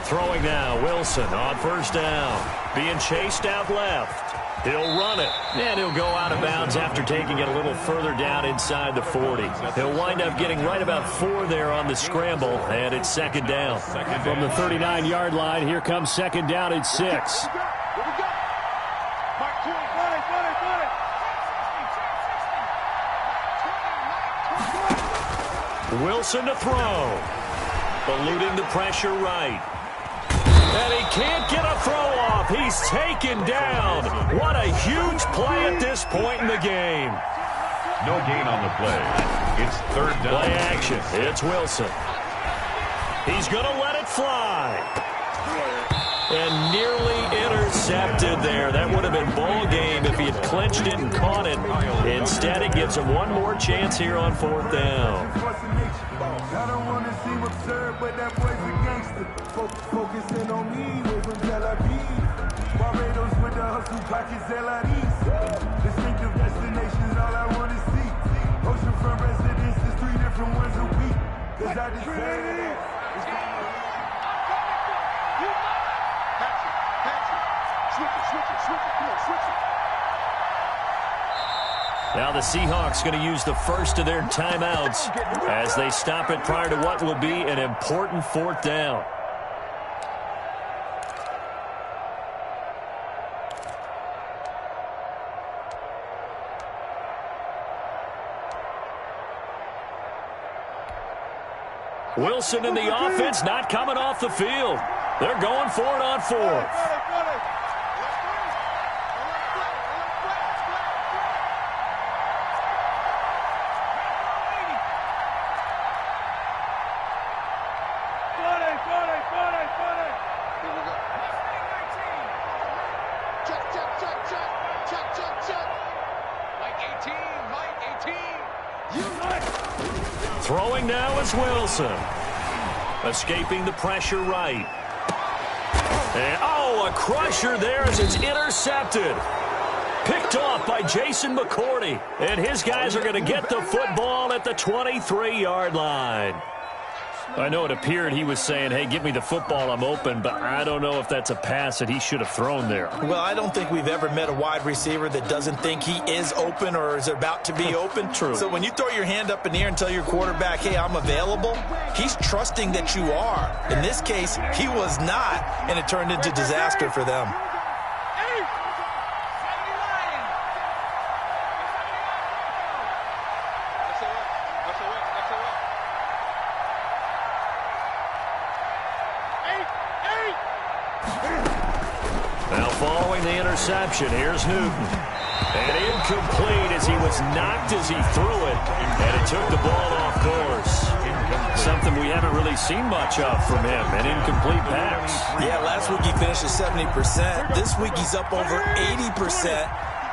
Throwing now, Wilson on 1st down. Being chased out left. He'll run it, and he'll go out of bounds after taking it a little further down inside the 40. He'll wind up getting right about 4 there on the scramble, and it's second down. From the 39-yard line, here comes second down at 6. Wilson to throw. Eluding the pressure right. And he can't get a throw off. He's taken down. What a huge play at this point in the game. No gain on the play. It's third down. Play action. It's Wilson. He's going to let it fly. And nearly intercepted there. That would have been ball game if he had clinched it and caught it. Instead, it gives him one more chance here on fourth down. I don't want to seem absurd, but that boy's a gangster. Focusing on me, way from Tel Aviv. Barbados with the hustle pockets, LIDs. Distinctive destinations, all I want to see. Oceanfront residences, 3 different ones a week. Cause I deserve it. Now the Seahawks going to use the first of their timeouts as they stop it prior to what will be an important fourth down. Wilson in the offense not coming off the field. They're going for it on fourth. Throwing now is Wilson. Escaping the pressure right. And, a crusher there as it's intercepted. Picked off by Jason McCourty. And his guys are going to get the football at the 23-yard line. I know it appeared he was saying, hey, give me the football, I'm open, but I don't know if that's a pass that he should have thrown there. Well, I don't think we've ever met a wide receiver that doesn't think he is open or is about to be open. True. So when you throw your hand up in the air and tell your quarterback, hey, I'm available, he's trusting that you are. In this case, he was not, and it turned into disaster for them. Now following the interception, here's Newton. And incomplete as he was knocked as he threw it. And it took the ball off course. Something we haven't really seen much of from him, an incomplete pass. Yeah, last week he finished at 70%. This week he's up over 80%.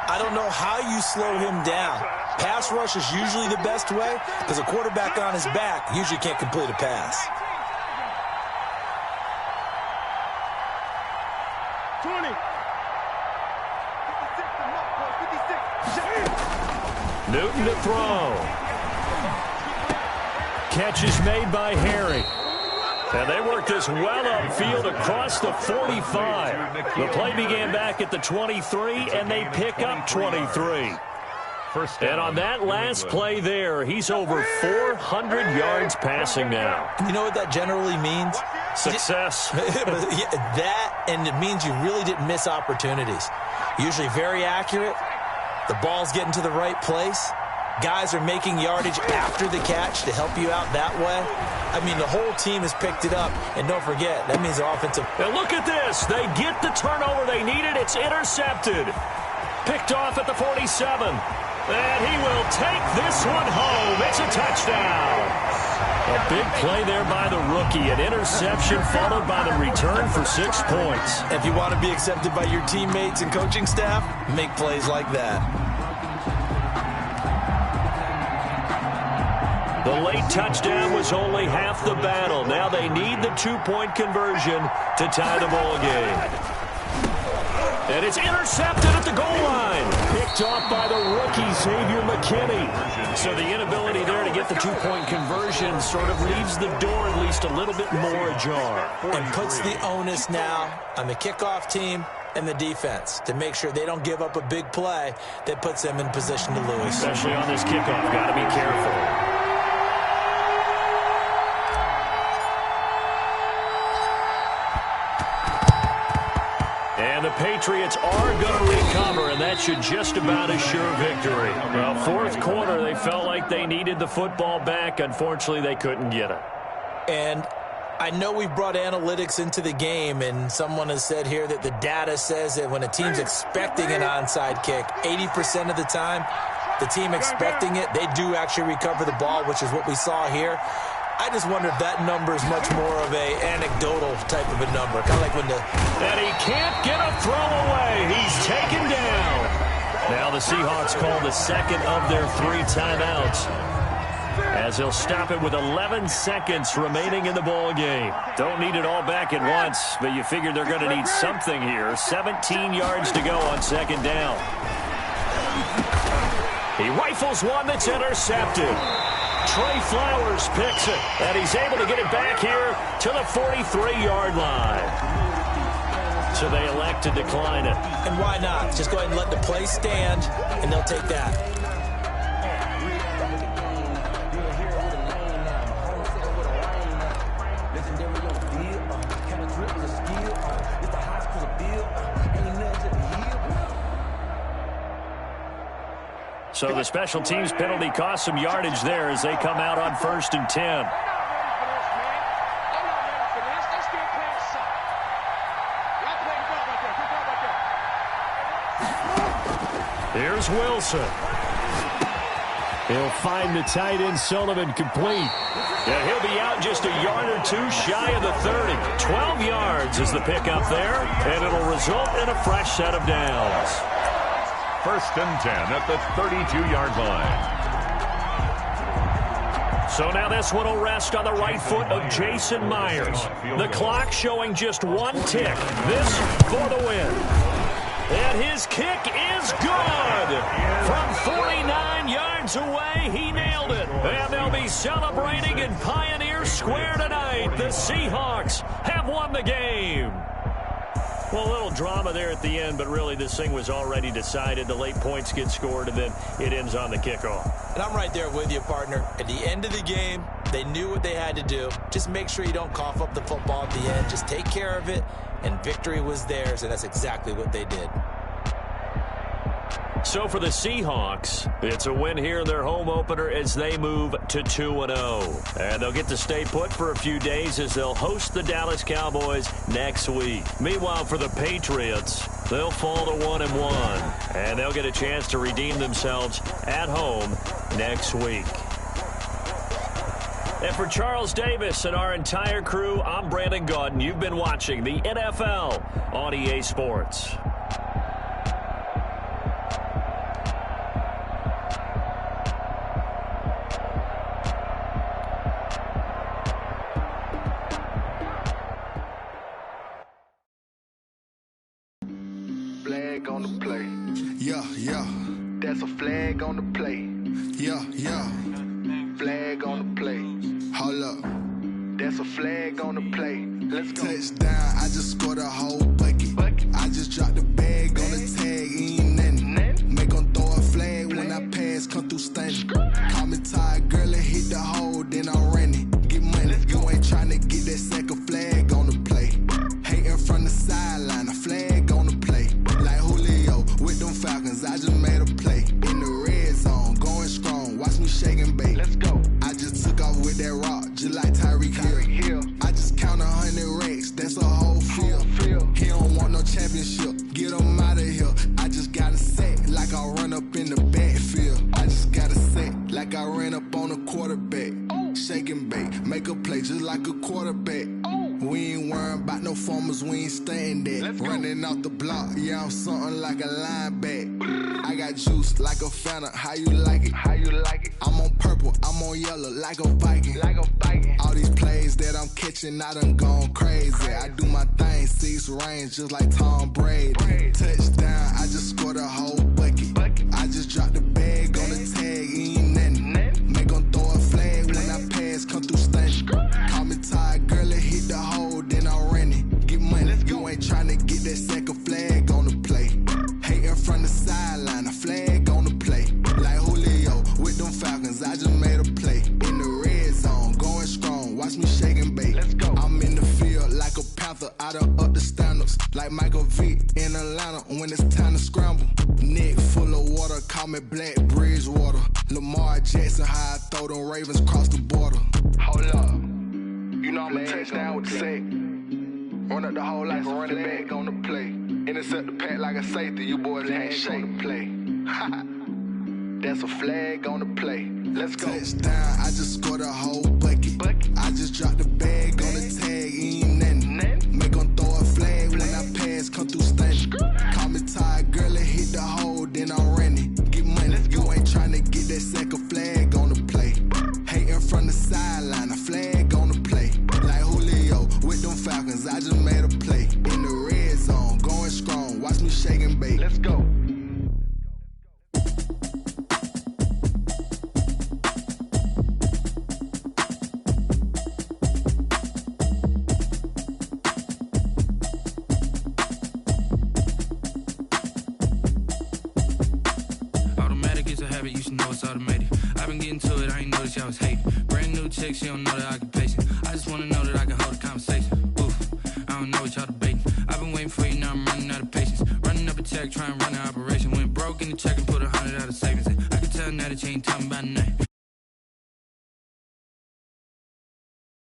I don't know how you slow him down. Pass rush is usually the best way because a quarterback on his back usually can't complete a pass. 20. 56 Newton to throw. Catch is made by Harry. And they work this well upfield across the 45. The play began back at the 23, and they pick up 23. And on that last play there, he's over 400 yards passing now. You know what that generally means? Success. That, and it means you really didn't miss opportunities. Usually very accurate. The ball's getting to the right place. Guys are making yardage after the catch to help you out that way. I mean, the whole team has picked it up. And don't forget, that means offensive. And look at this. They get the turnover they needed. It's intercepted. Picked off at the 47. And he will take this one home. It's a touchdown. A big play there by the rookie. An interception followed by the return for 6 points. If you want to be accepted by your teammates and coaching staff, make plays like that. The late touchdown was only half the battle. Now they need the 2-point conversion to tie the ball game. And it's intercepted at the goal line. Picked off by the rookie, Xavier McKinney. So the inability there to get the 2-point conversion sort of leaves the door at least a little bit more ajar. And puts the onus now on the kickoff team and the defense to make sure they don't give up a big play that puts them in position to lose. Especially on this kickoff. Got to be careful. And the Patriots are going to recover, and that should just about assure victory. Well, fourth quarter, they felt like they needed the football back. Unfortunately, they couldn't get it. And I know we've brought analytics into the game, and someone has said here that the data says that when a team's expecting an onside kick, 80% of the time, the team expecting it, they do actually recover the ball, which is what we saw here. I just wonder if that number is much more of a anecdotal type of a number. Kind of like when And he can't get a throw away. He's taken down. Now the Seahawks call the second of their 3 timeouts, as they'll stop it with 11 seconds remaining in the ball game. Don't need it all back at once, but you figure they're going to need something here. 17 yards to go on second down. He rifles one that's intercepted. Trey Flowers picks it, and he's able to get it back here to the 43-yard line. So they elect to decline it. And why not? Just go ahead and let the play stand, and they'll take that. So the special teams penalty cost some yardage there as they come out on 1st and 10. Here's Wilson. He'll find the tight end Sullivan complete. Yeah, he'll be out just a yard or two shy of the 30. 12 yards is the pickup there, and it'll result in a fresh set of downs. 1st and 10 at the 32-yard line. So now this one will rest on the right foot of Jason Myers. The clock showing just 1 tick. This for the win. And his kick is good. From 49 yards away, he nailed it. And they'll be celebrating in Pioneer Square tonight. The Seahawks have won the game. Well, a little drama there at the end, but really this thing was already decided. The late points get scored, and then it ends on the kickoff. And I'm right there with you, partner. At the end of the game, they knew what they had to do. Just make sure you don't cough up the football at the end. Just take care of it, and victory was theirs, and that's exactly what they did. So for the Seahawks, it's a win here in their home opener as they move to 2-0. And they'll get to stay put for a few days as they'll host the Dallas Cowboys next week. Meanwhile, for the Patriots, they'll fall to 1-1. And they'll get a chance to redeem themselves at home next week. And for Charles Davis and our entire crew, I'm Brandon Gaudin. You've been watching the NFL on EA Sports. Flag on the play. Yeah, yeah. That's a flag on the play. Yeah, yeah. Flag on the play. Hold up. That's a flag on the play. Let's go. Touchdown, I just scored a whole bucket. I just dropped the bag on the tag, ain't nothing. Make them throw a flag when I pass, come through stunning. Call me tired, girl, and hit the hole, then I'm running. Get money, you ain't tryna get that second flag on the play. Hating from the sideline, a flag on the play. Like Julio with them Falcons, I just made a play. In the red zone, going strong, watch me shake and bake. Let's go. I just took off with that rock, just like Tyreek Hill. I just count 100 racks, that's a whole field. He don't want no championship, get him out of here. I just got a set, like I run up in the backfield. I just got a set, like I ran up on a quarterback. Shake and bake, make a play just like a quarterback. We ain't worrying about no formers, we ain't staying there. Running off the block, yeah, I'm something like a linebacker. I got juice like a Fanta, how you like it? How you like it? I'm on purple, I'm on yellow, like a Viking. Like a Viking. All these plays that I'm catching, I done gone crazy. I do my thing, 6 range, just like Tom Brady. Touchdown, I just scored a whole bucket. I just dropped the bag on the tag, ain't nothing. Make them throw a flag when I pass, come through stunning. Call me tired, girl, and hit the hole, then I'm running. Get money, you ain't tryna get that second flag when it's time to scramble. Neck full of water, call me Black Bridgewater. Lamar Jackson, how I throw them Ravens across the border. Hold up, you know I'm a touchdown with the sack. Run up the hole like a running back on the play. Intercept the pack like a safety, you boys ain't shake the play. That's a flag on the play. Let's go. Touchdown, I just scored a whole bucket. I just dropped the bag on the tag, ain't nothing. Make them throw a flag when I pass, come through stunning. Call me tired, girl, and hit the hole, then I'm running. Get money, you ain't tryna get that second flag on the play. Hating from the sideline, a flag on the play. Like Julio with them Falcons, I just made a play. In the red zone, going strong, watch me shake and bake. Let's go. You should know it's automated. I've been getting to it, I ain't noticed y'all was hating. Brand new chick, she don't know the occupation. I just wanna know that I can hold a conversation. Oof, I don't know what y'all debating. I've been waiting for you, now I'm running out of patience. Running up a check, trying to run an operation. Went broke in the check and put 100 out of savings in. I can tell now that you ain't talking about nothing.